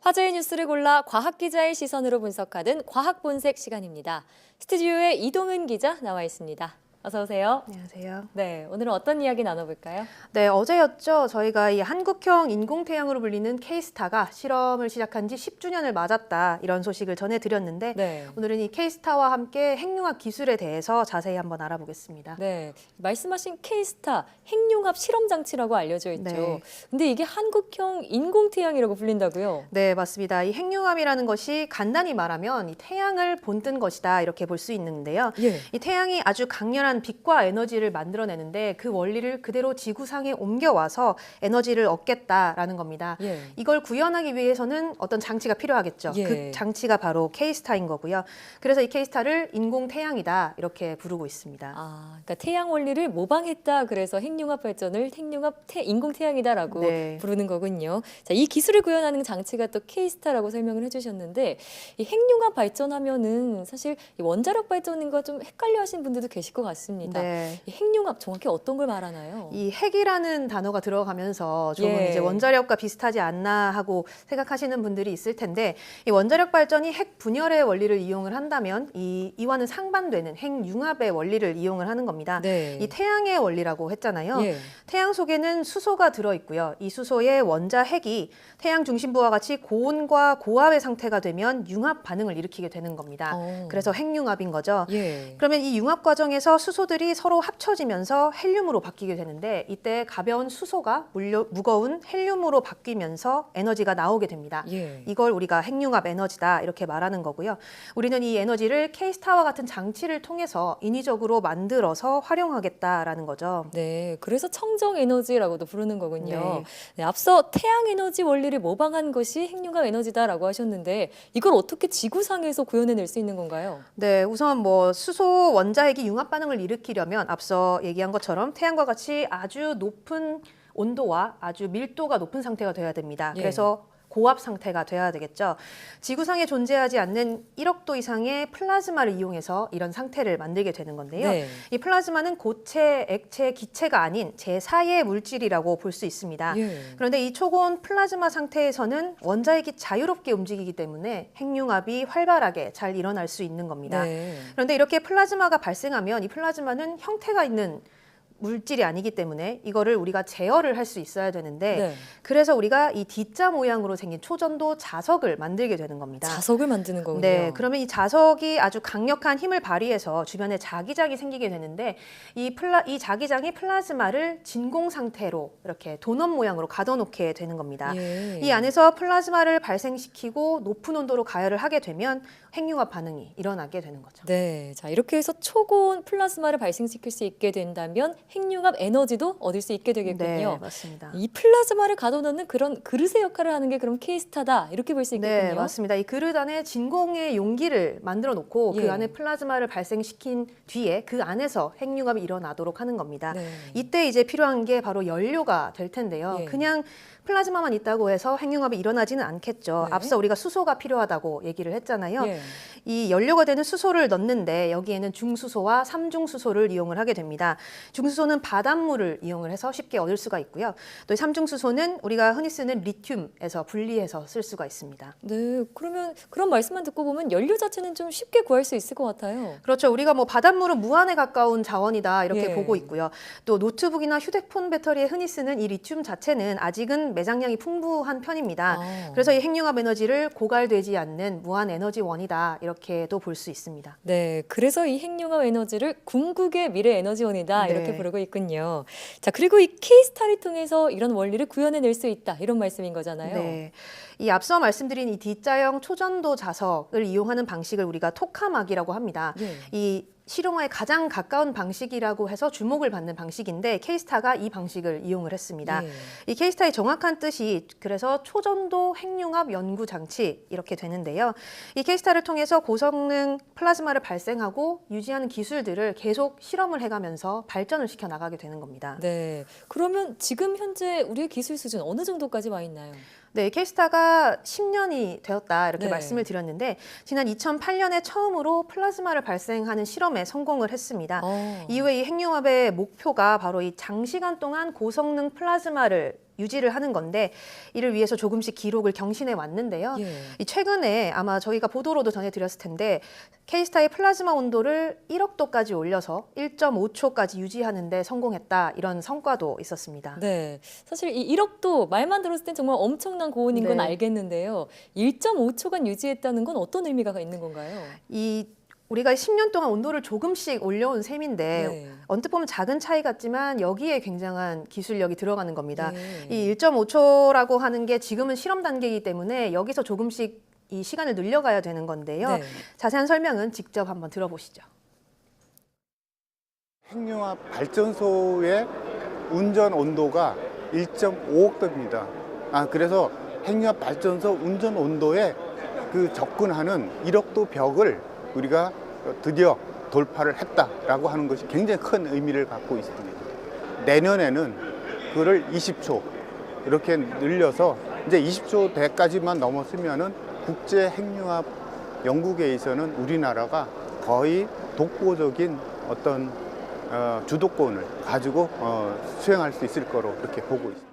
화제의 뉴스를 골라 과학 기자의 시선으로 분석하는 과학 본색 시간입니다. 스튜디오에 이동은 기자 나와 있습니다. 어서 오세요. 안녕하세요. 네, 오늘은 어떤 이야기 나눠볼까요? 네, 어제였죠. 저희가 이 한국형 인공태양으로 불리는 K스타가 실험을 시작한 지 10주년을 맞았다. 이런 소식을 전해드렸는데 네. 오늘은 이 K스타와 함께 핵융합 기술에 대해서 자세히 한번 알아보겠습니다. 네, 말씀하신 K스타 핵융합 실험 장치라고 알려져 있죠. 네. 근데 이게 한국형 인공태양이라고 불린다고요? 네, 맞습니다. 이 핵융합이라는 것이 간단히 말하면 이 태양을 본뜬 것이다. 이렇게 볼 수 있는데요. 예. 이 태양이 아주 강렬한 빛과 에너지를 만들어내는데 그 원리를 그대로 지구상에 옮겨와서 에너지를 얻겠다라는 겁니다. 예. 이걸 구현하기 위해서는 어떤 장치가 필요하겠죠. 예. 그 장치가 바로 K스타인 거고요. 그래서 이 K스타를 인공태양이다 이렇게 부르고 있습니다. 그러니까 태양 원리를 모방했다. 그래서 핵융합 발전을 인공태양이다라고 네. 부르는 거군요. 자, 이 기술을 구현하는 장치가 또 K스타라고 설명을 해주셨는데 이 핵융합 발전하면은 사실 이 원자력 발전인가 좀 헷갈려하시는 분들도 계실 것 같습니다. 네. 이 핵융합 정확히 어떤 걸 말하나요? 이 핵이라는 단어가 들어가면서 조금 예. 이제 원자력과 비슷하지 않나 하고 생각하시는 분들이 있을 텐데 이 원자력 발전이 핵 분열의 원리를 이용을 한다면 이와는 상반되는 핵융합의 원리를 이용을 하는 겁니다. 네. 이 태양의 원리라고 했잖아요. 예. 태양 속에는 수소가 들어있고요. 이 수소의 원자 핵이 태양 중심부와 같이 고온과 고압의 상태가 되면 융합 반응을 일으키게 되는 겁니다. 그래서 핵융합인 거죠. 예. 그러면 이 융합 과정에서 수소들이 서로 합쳐지면서 헬륨으로 바뀌게 되는데 이때 가벼운 수소가 무거운 헬륨으로 바뀌면서 에너지가 나오게 됩니다. 예. 이걸 우리가 핵융합 에너지다 이렇게 말하는 거고요. 우리는 이 에너지를 K스타와 같은 장치를 통해서 인위적으로 만들어서 활용하겠다라는 거죠. 네, 그래서 청정 에너지라고도 부르는 거군요. 네. 네, 앞서 태양 에너지 원리를 모방한 것이 핵융합 에너지다라고 하셨는데 이걸 어떻게 지구상에서 구현해낼 수 있는 건가요? 네, 우선 뭐 수소 원자핵이 융합 반응을 일으키려면 앞서 얘기한 것처럼 태양과 같이 아주 높은 온도와 아주 밀도가 높은 상태가 돼야 됩니다. 예. 그래서 고압 상태가 돼야 되겠죠. 지구상에 존재하지 않는 1억 도 이상의 플라즈마를 이용해서 이런 상태를 만들게 되는 건데요. 네. 이 플라즈마는 고체, 액체, 기체가 아닌 제4의 물질이라고 볼 수 있습니다. 예. 그런데 이 초고온 플라즈마 상태에서는 원자핵이 자유롭게 움직이기 때문에 핵융합이 활발하게 잘 일어날 수 있는 겁니다. 네. 그런데 이렇게 플라즈마가 발생하면 이 플라즈마는 형태가 있는 물질이 아니기 때문에 이거를 우리가 제어를 할 수 있어야 되는데 네. 그래서 우리가 이 D자 모양으로 생긴 초전도 자석을 만들게 되는 겁니다. 자석을 만드는 거군요. 네, 그러면 이 자석이 아주 강력한 힘을 발휘해서 주변에 자기장이 생기게 되는데 이 자기장이 플라즈마를 진공 상태로 이렇게 도넛 모양으로 가둬놓게 되는 겁니다. 예. 이 안에서 플라즈마를 발생시키고 높은 온도로 가열을 하게 되면 핵융합 반응이 일어나게 되는 거죠. 네, 자 이렇게 해서 초고온 플라즈마를 발생시킬 수 있게 된다면 핵융합 에너지도 얻을 수 있게 네, 되겠군요. 맞습니다. 이 플라즈마를 가둬놓는 그런 그릇의 역할을 하는 게 그럼 K스타다 이렇게 볼 수 있겠군요. 네, 맞습니다. 이 그릇 안에 진공의 용기를 만들어 놓고 예. 그 안에 플라즈마를 발생시킨 뒤에 그 안에서 핵융합이 일어나도록 하는 겁니다. 네. 이때 이제 필요한 게 바로 연료가 될 텐데요. 예. 그냥 플라즈마만 있다고 해서 핵융합이 일어나지는 않겠죠. 네. 앞서 우리가 수소가 필요하다고 얘기를 했잖아요. 예. 이 연료가 되는 수소를 넣는데 여기에는 중수소와 삼중수소를 이용을 하게 됩니다. 중수소는 바닷물을 이용을 해서 쉽게 얻을 수가 있고요. 또 삼중수소는 우리가 흔히 쓰는 리튬에서 분리해서 쓸 수가 있습니다. 네, 그러면 그런 말씀만 듣고 보면 연료 자체는 좀 쉽게 구할 수 있을 것 같아요. 그렇죠. 우리가 뭐 바닷물은 무한에 가까운 자원이다 이렇게 예. 보고 있고요. 또 노트북이나 휴대폰 배터리에 흔히 쓰는 이 리튬 자체는 아직은 매장량이 풍부한 편입니다. 그래서 이 핵융합 에너지를 고갈되지 않는 무한 에너지원이다 이렇게도 볼 수 있습니다. 네, 그래서 이 핵융합 에너지를 궁극의 미래 에너지원이다 네. 이렇게 부르고 있군요. 자, 그리고 이 K스타를 통해서 이런 원리를 구현해낼 수 있다 이런 말씀인 거잖아요. 네. 이 앞서 말씀드린 이 D자형 초전도 자석을 이용하는 방식을 우리가 토카막이라고 합니다. 예. 이 실용화에 가장 가까운 방식이라고 해서 주목을 받는 방식인데 K스타가 이 방식을 이용을 했습니다. 예. 이 K스타의 정확한 뜻이 그래서 초전도 핵융합 연구 장치 이렇게 되는데요. 이 K스타를 통해서 고성능 플라즈마를 발생하고 유지하는 기술들을 계속 실험을 해가면서 발전을 시켜 나가게 되는 겁니다. 네, 그러면 지금 현재 우리의 기술 수준 어느 정도까지 와 있나요? 네, K스타가 10년이 되었다 이렇게 네. 말씀을 드렸는데 지난 2008년에 처음으로 플라즈마를 발생하는 실험에 성공을 했습니다. 이후에 이 핵융합의 목표가 바로 이 장시간 동안 고성능 플라즈마를 유지를 하는 건데 이를 위해서 조금씩 기록을 경신해 왔는데요. 예. 이 최근에 아마 저희가 보도로도 전해드렸을 텐데 K스타의 플라즈마 온도를 1억 도까지 올려서 1.5초까지 유지하는 데 성공했다 이런 성과도 있었습니다. 네, 사실 이 1억도 말만 들었을 땐 정말 엄청난 고온인 건 네. 알겠는데요. 1.5초간 유지했다는 건 어떤 의미가 있는 건가요? 우리가 10년 동안 온도를 조금씩 올려온 셈인데 네. 언뜻 보면 작은 차이 같지만 여기에 굉장한 기술력이 들어가는 겁니다. 네. 이 1.5초라고 하는 게 지금은 실험 단계이기 때문에 여기서 조금씩 이 시간을 늘려가야 되는 건데요. 네. 자세한 설명은 직접 한번 들어보시죠. 핵융합 발전소의 운전 온도가 1.5억도입니다. 그래서 핵융합 발전소 운전 온도에 그 접근하는 1억도 벽을 우리가 드디어 돌파를 했다라고 하는 것이 굉장히 큰 의미를 갖고 있습니다. 내년에는 그거를 20초 이렇게 늘려서 이제 20초 대까지만 넘었으면은 국제 핵융합 연구계에서는 우리나라가 거의 독보적인 어떤 주도권을 가지고 수행할 수 있을 거로 이렇게 보고 있습니다.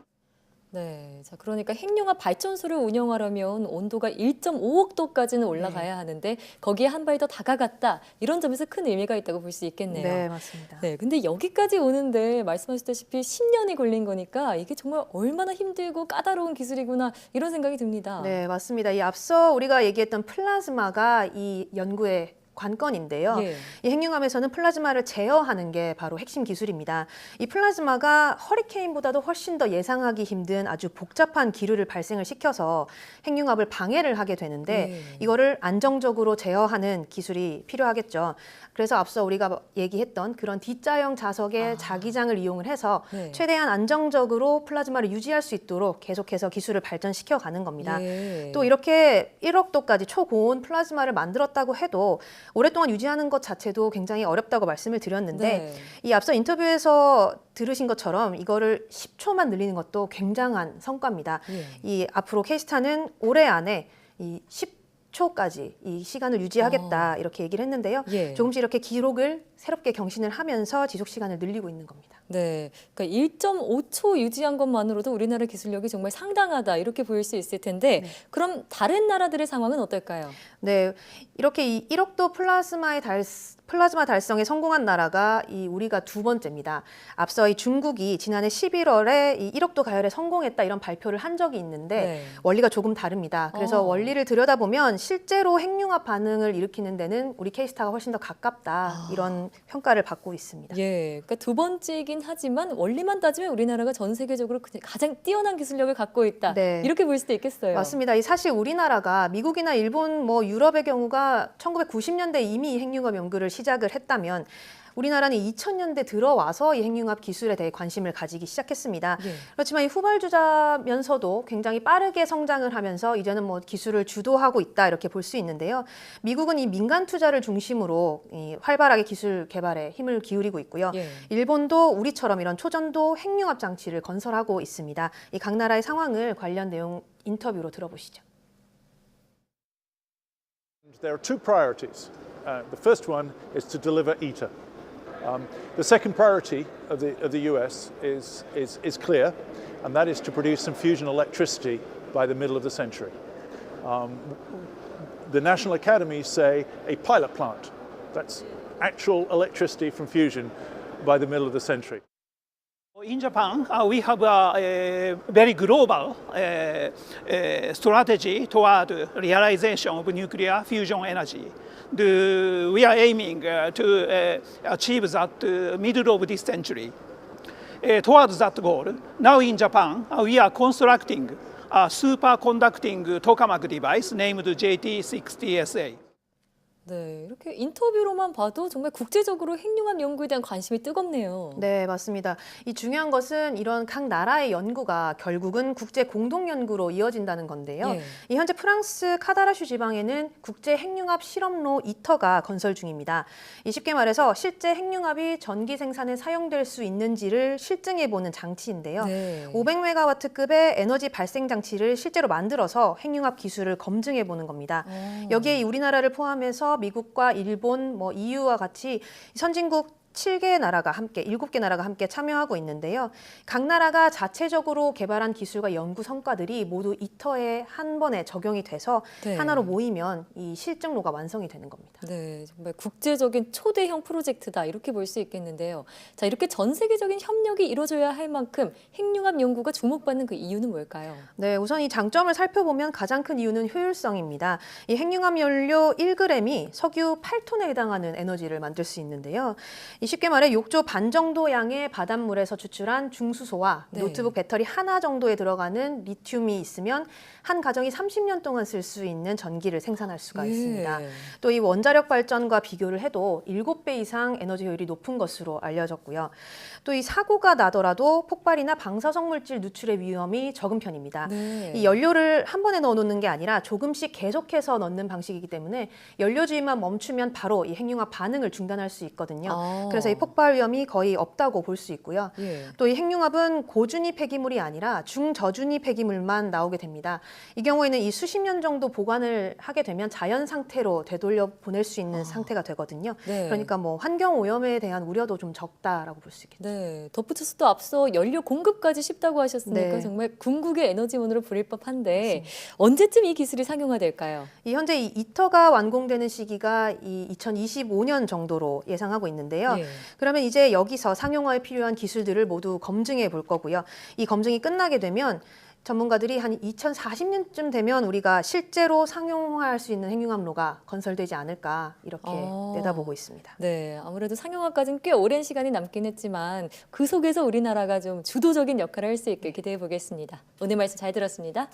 네, 자 그러니까 핵융합 발전소를 운영하려면 온도가 1.5억도까지는 올라가야 하는데 거기에 한 발 더 다가갔다 이런 점에서 큰 의미가 있다고 볼 수 있겠네요. 네, 맞습니다. 네, 근데 여기까지 오는데 말씀하셨다시피 10년이 걸린 거니까 이게 정말 얼마나 힘들고 까다로운 기술이구나 이런 생각이 듭니다. 네, 맞습니다. 이 앞서 우리가 얘기했던 플라즈마가 이 연구의 관건인데요. 예. 이 핵융합에서는 플라즈마를 제어하는 게 바로 핵심 기술입니다. 이 플라즈마가 허리케인보다도 훨씬 더 예상하기 힘든 아주 복잡한 기류를 발생을 시켜서 핵융합을 방해를 하게 되는데 네. 이거를 안정적으로 제어하는 기술이 필요하겠죠. 그래서 앞서 우리가 얘기했던 그런 D자형 자석의 자기장을 이용을 해서 네. 최대한 안정적으로 플라즈마를 유지할 수 있도록 계속해서 기술을 발전시켜 가는 겁니다. 예. 또 이렇게 1억도까지 초고온 플라즈마를 만들었다고 해도 오랫동안 유지하는 것 자체도 굉장히 어렵다고 말씀을 드렸는데 네. 이 앞서 인터뷰에서 들으신 것처럼 이거를 10초만 늘리는 것도 굉장한 성과입니다. 예. 이 앞으로 K스타는 올해 안에 이 10초까지 이 시간을 유지하겠다 이렇게 얘기를 했는데요. 예. 조금씩 이렇게 기록을 새롭게 경신을 하면서 지속 시간을 늘리고 있는 겁니다. 네, 그러니까 1.5초 유지한 것만으로도 우리나라 기술력이 정말 상당하다 이렇게 보일 수 있을 텐데 네. 그럼 다른 나라들의 상황은 어떨까요? 네, 이렇게 이 1억도 플라즈마 달성에 성공한 나라가 우리가 두 번째입니다. 앞서 이 중국이 지난해 11월에 이 1억도 가열에 성공했다 이런 발표를 한 적이 있는데 네. 원리가 조금 다릅니다. 그래서 어. 원리를 들여다보면 실제로 핵융합 반응을 일으키는 데는 우리 K스타가 훨씬 더 가깝다 이런 평가를 받고 있습니다. 예, 그러니까 두 번째이긴 하지만 원리만 따지면 우리나라가 전 세계적으로 가장 뛰어난 기술력을 갖고 있다. 네. 이렇게 볼 수도 있겠어요. 맞습니다. 사실 우리나라가 미국이나 일본, 유럽의 경우가 1990년대 이미 핵융합 연구를 시작을 했다면 우리나라는 2000년대 들어와서 이 핵융합 기술에 대해 관심을 가지기 시작했습니다. 예. 그렇지만 이 후발주자면서도 굉장히 빠르게 성장을 하면서 이제는 기술을 주도하고 있다 이렇게 볼 수 있는데요. 미국은 이 민간 투자를 중심으로 활발하게 기술 개발에 힘을 기울이고 있고요. 예. 일본도 우리처럼 이런 초전도 핵융합 장치를 건설하고 있습니다. 이 각 나라의 상황을 관련 내용 인터뷰로 들어보시죠. There are two priorities. The first one is to deliver ITER. The second priority of the US is clear, and that is to produce some fusion electricity by the middle of the century. The national academies say a pilot plant. That's actual electricity from fusion by the middle of the century. In Japan, we have a very global strategy toward realization of nuclear fusion energy. We are aiming to achieve that middle of this century. Towards that goal, now in Japan, we are constructing a superconducting tokamak device named JT60SA. 네, 이렇게 인터뷰로만 봐도 정말 국제적으로 핵융합 연구에 대한 관심이 뜨겁네요. 네, 맞습니다. 이 중요한 것은 이런 각 나라의 연구가 결국은 국제 공동 연구로 이어진다는 건데요. 예. 이 현재 프랑스 카다라슈 지방에는 국제 핵융합 실험로 이터가 건설 중입니다. 쉽게 말해서 실제 핵융합이 전기 생산에 사용될 수 있는지를 실증해 보는 장치인데요. 네. 500메가와트급의 에너지 발생 장치를 실제로 만들어서 핵융합 기술을 검증해 보는 겁니다. 여기에 우리나라를 포함해서 미국과 일본, EU와 같이 선진국 17개 나라가 함께 7개 나라가 함께 참여하고 있는데요. 각 나라가 자체적으로 개발한 기술과 연구 성과들이 모두 이터에 한 번에 적용이 돼서 네. 하나로 모이면 이 실증로가 완성이 되는 겁니다. 네, 정말 국제적인 초대형 프로젝트다 이렇게 볼 수 있겠는데요. 자, 이렇게 전 세계적인 협력이 이루어져야 할 만큼 핵융합 연구가 주목받는 그 이유는 뭘까요? 네, 우선 이 장점을 살펴보면 가장 큰 이유는 효율성입니다. 이 핵융합 연료 1g이 석유 8톤에 해당하는 에너지를 만들 수 있는데요. 이 쉽게 말해 욕조 반 정도 양의 바닷물에서 추출한 중수소와 네. 노트북 배터리 하나 정도에 들어가는 리튬이 있으면 한 가정이 30년 동안 쓸 수 있는 전기를 생산할 수가 있습니다. 예. 또 이 원자력 발전과 비교를 해도 7배 이상 에너지 효율이 높은 것으로 알려졌고요. 또 이 사고가 나더라도 폭발이나 방사성 물질 누출의 위험이 적은 편입니다. 네. 이 연료를 한 번에 넣어 놓는 게 아니라 조금씩 계속해서 넣는 방식이기 때문에 연료 주입만 멈추면 바로 이 핵융합 반응을 중단할 수 있거든요. 아. 그래서 이 폭발 위험이 거의 없다고 볼 수 있고요. 예. 또 이 핵융합은 고준위 폐기물이 아니라 중저준위 폐기물만 나오게 됩니다. 이 경우에는 이 수십 년 정도 보관을 하게 되면 자연 상태로 되돌려 보낼 수 있는 상태가 되거든요. 네. 그러니까 뭐 환경 오염에 대한 우려도 좀 적다라고 볼 수 있겠죠. 네, 덧붙여서 또 앞서 연료 공급까지 쉽다고 하셨으니까 네. 정말 궁극의 에너지원으로 부릴 법한데 언제쯤 이 기술이 상용화될까요? 이 현재 이 이터가 완공되는 시기가 이 2025년 정도로 예상하고 있는데요. 예. 그러면 이제 여기서 상용화에 필요한 기술들을 모두 검증해 볼 거고요. 이 검증이 끝나게 되면 전문가들이 한 2040년쯤 되면 우리가 실제로 상용화할 수 있는 핵융합로가 건설되지 않을까 이렇게 내다보고 있습니다. 네, 아무래도 상용화까지는 꽤 오랜 시간이 남긴 했지만 그 속에서 우리나라가 좀 주도적인 역할을 할 수 있게 기대해 보겠습니다. 오늘 말씀 잘 들었습니다.